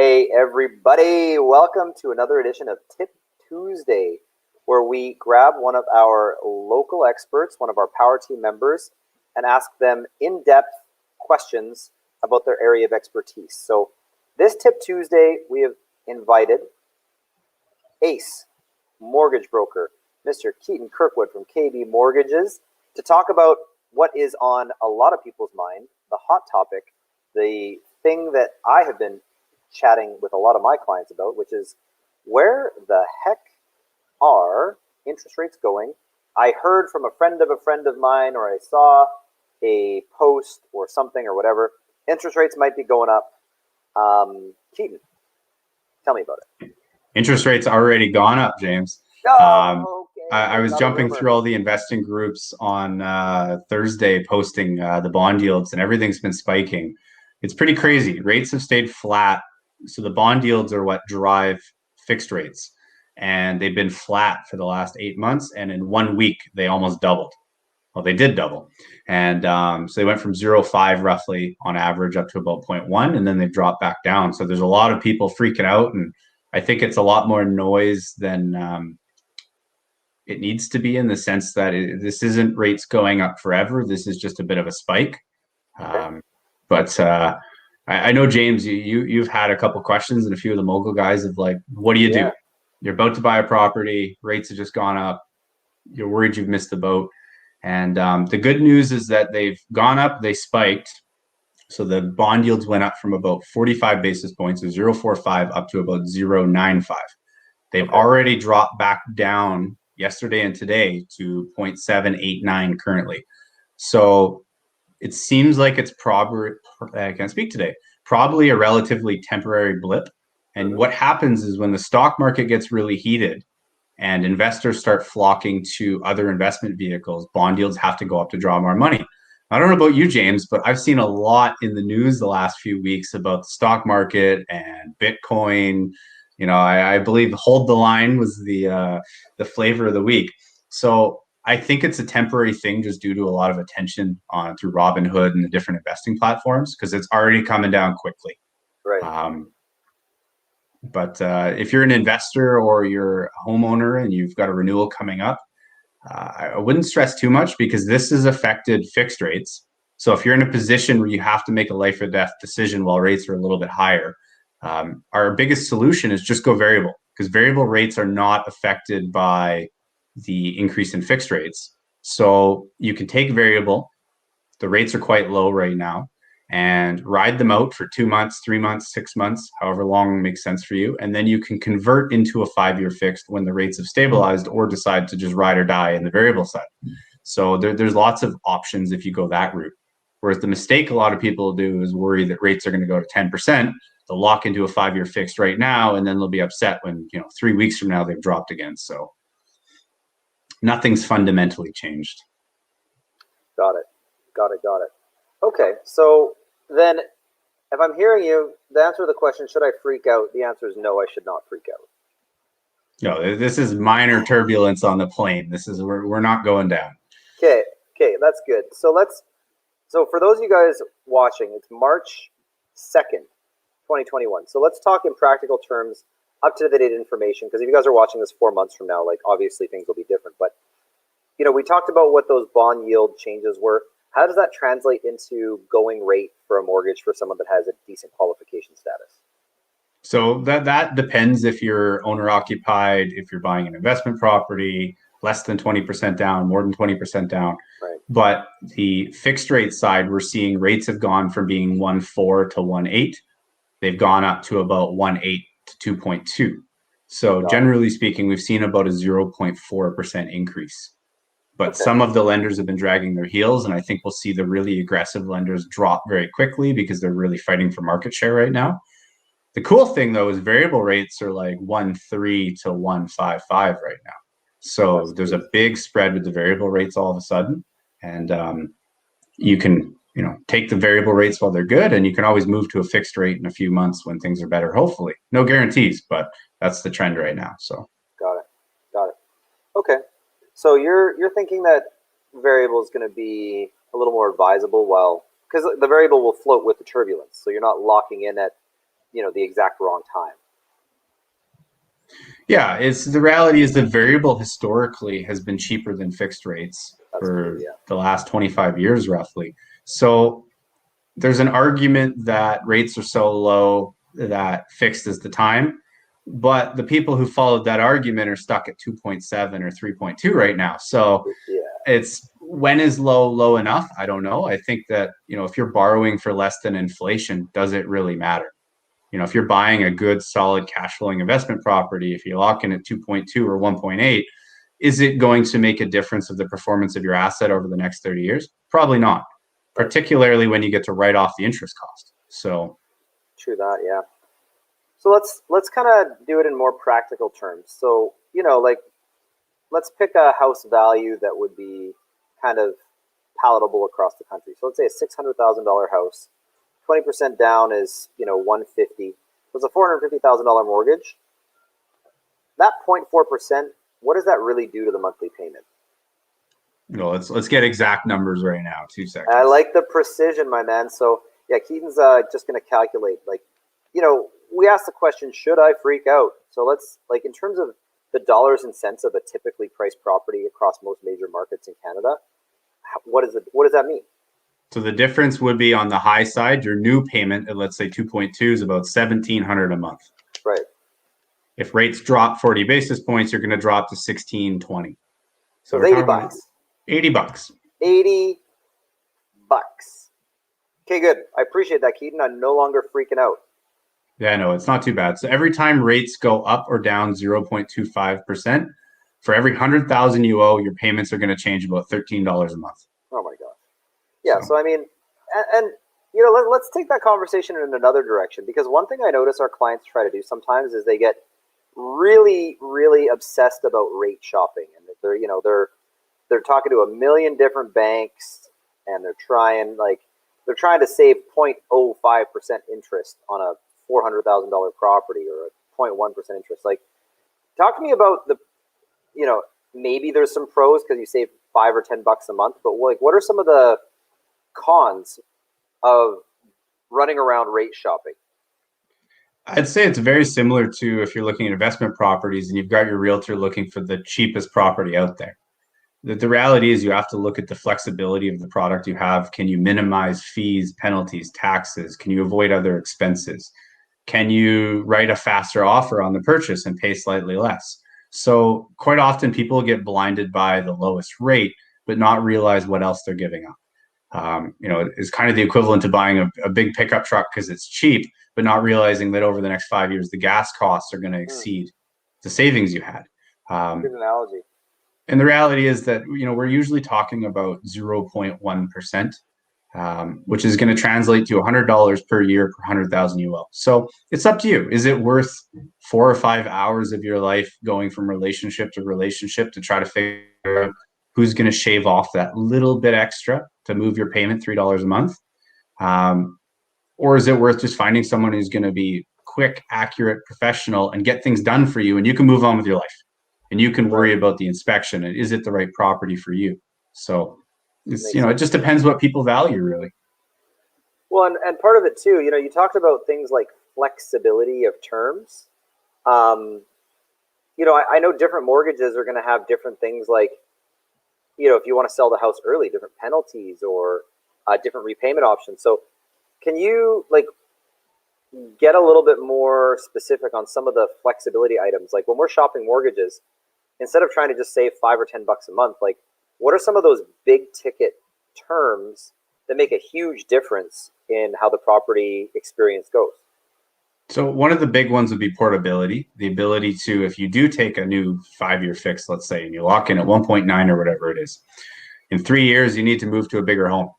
Hey everybody, welcome to another edition of Tip Tuesday, where we grab one of our local experts, one of our Power Team members, and ask them in-depth questions about their area of expertise. So this Tip Tuesday, we have invited Ace, mortgage broker, Mr. Keaton Kirkwood from KB Mortgages, to talk about what is on a lot of people's mind, the hot topic, the thing that I have been chatting with a lot of my clients about, which is where the heck are interest rates going? I heard from a friend of mine, or I saw a post or something or whatever, interest rates might be going up. Keaton, tell me about it. Interest rates already gone up, James. Okay. I was jumping through all the investing groups on Thursday, posting the bond yields, and everything's been spiking. It's pretty crazy. Rates have stayed flat. So the bond yields are what drive fixed rates. And they've been flat for the last 8 months. And in 1 week, they almost doubled. Well, they did double. And so they went from 0.5 roughly on average up to about 0.1. And then they've dropped back down. So there's a lot of people freaking out. And I think it's a lot more noise than it needs to be, in the sense that this isn't rates going up forever. This is just a bit of a spike. I know, James, you've had a couple questions, and a few of the mogul guys have like, what do you do? You're about to buy a property, rates have just gone up, you're worried you've missed the boat. And the good news is that they've gone up, they spiked. So the bond yields went up from about 45 basis points, so 0.45, up to about 0.95. They've already dropped back down yesterday and today to 0.789 currently. So it seems like it's probably, I can't speak today, probably a relatively temporary blip. And what happens is when the stock market gets really heated and investors start flocking to other investment vehicles, bond yields have to go up to draw more money. I don't know about you, James, but I've seen a lot in the news the last few weeks about the stock market and Bitcoin. You know, I believe hold the line was the flavor of the week. So I think it's a temporary thing, just due to a lot of attention through Robinhood and the different investing platforms, because it's already coming down quickly. Right. But if you're an investor or you're a homeowner and you've got a renewal coming up, I wouldn't stress too much, because this has affected fixed rates. So if you're in a position where you have to make a life or death decision while rates are a little bit higher, our biggest solution is just go variable, because variable rates are not affected by the increase in fixed rates. So you can take variable, the rates are quite low right now, and ride them out for 2 months, 3 months, 6 months, however long makes sense for you. And then you can convert into a 5-year fixed when the rates have stabilized, or decide to just ride or die in the variable side. So there's lots of options if you go that route. Whereas the mistake a lot of people do is worry that rates are going to go to 10%. They'll lock into a 5-year fixed right now, and then they'll be upset when, 3 weeks from now they've dropped again. So nothing's fundamentally changed. Got it. Okay, so then if I'm hearing you, the answer to the question, should I freak out? The answer is no, I should not freak out. No, this is minor turbulence on the plane. We're not going down. Okay, that's good. So for those of you guys watching, it's March 2nd, 2021. So let's talk in practical terms, up-to-date information, because if you guys are watching this 4 months from now, like obviously things will be different. But we talked about what those bond yield changes were. How does that translate into going rate for a mortgage for someone that has a decent qualification status? So that depends if you're owner occupied, if you're buying an investment property, less than 20% down, more than 20% down. Right. But the fixed rate side, we're seeing rates have gone from being 1.4 to 1.8. They've gone up to about 1.8 to 2.2. So generally speaking, we've seen about a 0.4% increase. But some of the lenders have been dragging their heels, and I think we'll see the really aggressive lenders drop very quickly, because they're really fighting for market share right now. The cool thing, though, is variable rates are like 1.3 to 1.55 right now. So there's a big spread with the variable rates all of a sudden. And you can, take the variable rates while they're good, and you can always move to a fixed rate in a few months when things are better, hopefully. No guarantees, but that's the trend right now. So Got it. Okay. So you're thinking that variable is going to be a little more advisable, because the variable will float with the turbulence. So you're not locking in at the exact wrong time. Yeah, it's the reality is that variable historically has been cheaper than fixed rates That's true, for yeah. the last 25 years roughly. So there's an argument that rates are so low that fixed is the time, but the people who followed that argument are stuck at 2.7 or 3.2 right now. So Yeah. it's when is low enough? I don't know. I think that, if you're borrowing for less than inflation, does it really matter? If you're buying a good solid cash flowing investment property, if you lock in at 2.2 or 1.8, is it going to make a difference of the performance of your asset over the next 30 years? Probably not, Right. particularly when you get to write off the interest cost. So True that, yeah. So let's kind of do it in more practical terms. So, like let's pick a house value that would be kind of palatable across the country. So let's say a $600,000 house, 20% down is 150. So it's a $450,000 mortgage. That 0.4%, what does that really do to the monthly payment? let's get exact numbers right now. 2 seconds. I like the precision, my man. So yeah, Keaton's just going to calculate. Like, we asked the question, should I freak out? So let's, like, in terms of the dollars and cents of a typically priced property across most major markets in Canada, what does that mean? So the difference would be on the high side, your new payment at let's say 2.2 is about $1,700 a month. Right. If rates drop 40 basis points, you're going to drop to 1620. So it's $80. $80. $80. Okay, good. I appreciate that, Keaton. I'm no longer freaking out. Yeah, no, it's not too bad. So every time rates go up or down 0.25%, for every 100,000 you owe, your payments are going to change about $13 a month. Oh my gosh. Yeah. So I mean, and let's take that conversation in another direction, because one thing I notice our clients try to do sometimes is they get really, really obsessed about rate shopping, and they're talking to a million different banks, and they're trying to save 0.05% interest on a $400,000 property, or a 0.1% interest. Like, talk to me about maybe there's some pros because you save $5 or $10 a month, but like, what are some of the cons of running around rate shopping? I'd say it's very similar to if you're looking at investment properties and you've got your realtor looking for the cheapest property out there. The reality is you have to look at the flexibility of the product you have. Can you minimize fees, penalties, taxes? Can you avoid other expenses? Can you write a faster offer on the purchase and pay slightly less? So quite often people get blinded by the lowest rate, but not realize what else they're giving up. It's kind of the equivalent to buying a big pickup truck because it's cheap, but not realizing that over the next 5 years, the gas costs are going to exceed the savings you had. Good analogy. And the reality is that, we're usually talking about 0.1%, which is going to translate to $100 per year per 100,000 you owe. So it's up to you. Is it worth 4 or 5 hours of your life going from relationship to relationship to try to figure out who's going to shave off that little bit extra to move your payment $3 a month? Or is it worth just finding someone who's going to be quick, accurate, professional, and get things done for you, and you can move on with your life, and you can worry about the inspection, and is it the right property for you? So it's, it just depends what people value, really. Well, and part of it too, you talked about things like flexibility of terms. I know different mortgages are going to have different things, like, if you want to sell the house early, different penalties or different repayment options. So can you get a little bit more specific on some of the flexibility items? Like, when we're shopping mortgages, instead of trying to just save $5 or $10 a month, like, what are some of those big ticket terms that make a huge difference in how the property experience goes? So one of the big ones would be portability, the ability to, if you do take a new 5-year fix, let's say, and you lock in at 1.9 or whatever it is, in 3 years, you need to move to a bigger home.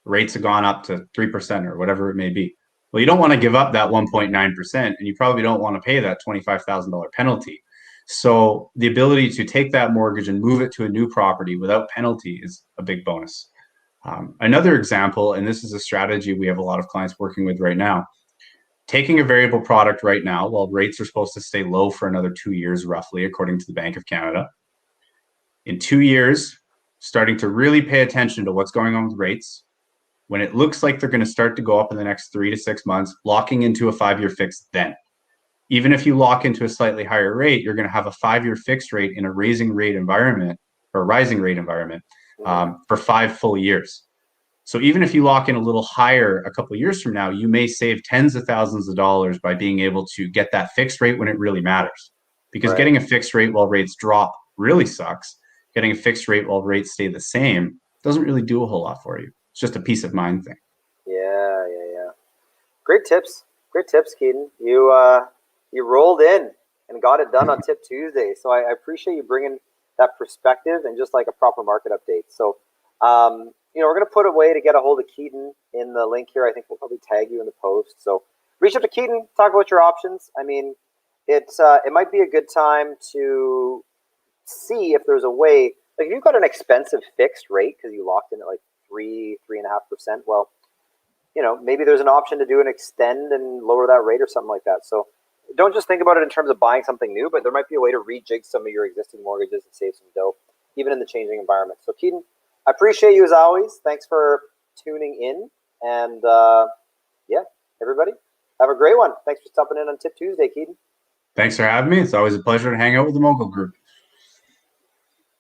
Rates have gone up to 3% or whatever it may be. Well, you don't want to give up that 1.9%, and you probably don't want to pay that $25,000 penalty. So the ability to take that mortgage and move it to a new property without penalty is a big bonus. Another example, and this is a strategy we have a lot of clients working with right now, taking a variable product right now, while rates are supposed to stay low for another 2 years, roughly, according to the Bank of Canada. In 2 years, starting to really pay attention to what's going on with rates, when it looks like they're going to start to go up in the next 3 to 6 months, locking into a 5-year fix then. Even if you lock into a slightly higher rate, you're going to have a 5-year fixed rate in a rising rate environment for 5 full years. So even if you lock in a little higher a couple of years from now, you may save tens of thousands of dollars by being able to get that fixed rate when it really matters. Because getting a fixed rate while rates drop really sucks. Getting a fixed rate while rates stay the same doesn't really do a whole lot for you. It's just a peace of mind thing. Yeah. Great tips, Keaton. You rolled in and got it done on Tip Tuesday. So I appreciate you bringing that perspective and just like a proper market update. So, we're going to put a way to get a hold of Keaton in the link here. I think we'll probably tag you in the post. So reach out to Keaton, talk about your options. I mean, it might be a good time to see if there's a way, like if you've got an expensive fixed rate because you locked in at like 3.5%. Well, maybe there's an option to do an extend and lower that rate or something like that. So don't just think about it in terms of buying something new, but there might be a way to rejig some of your existing mortgages and save some dough, even in the changing environment. So Keaton, I appreciate you as always. Thanks for tuning in. And everybody, have a great one. Thanks for stopping in on Tip Tuesday, Keaton. Thanks for having me. It's always a pleasure to hang out with the Mogul Group.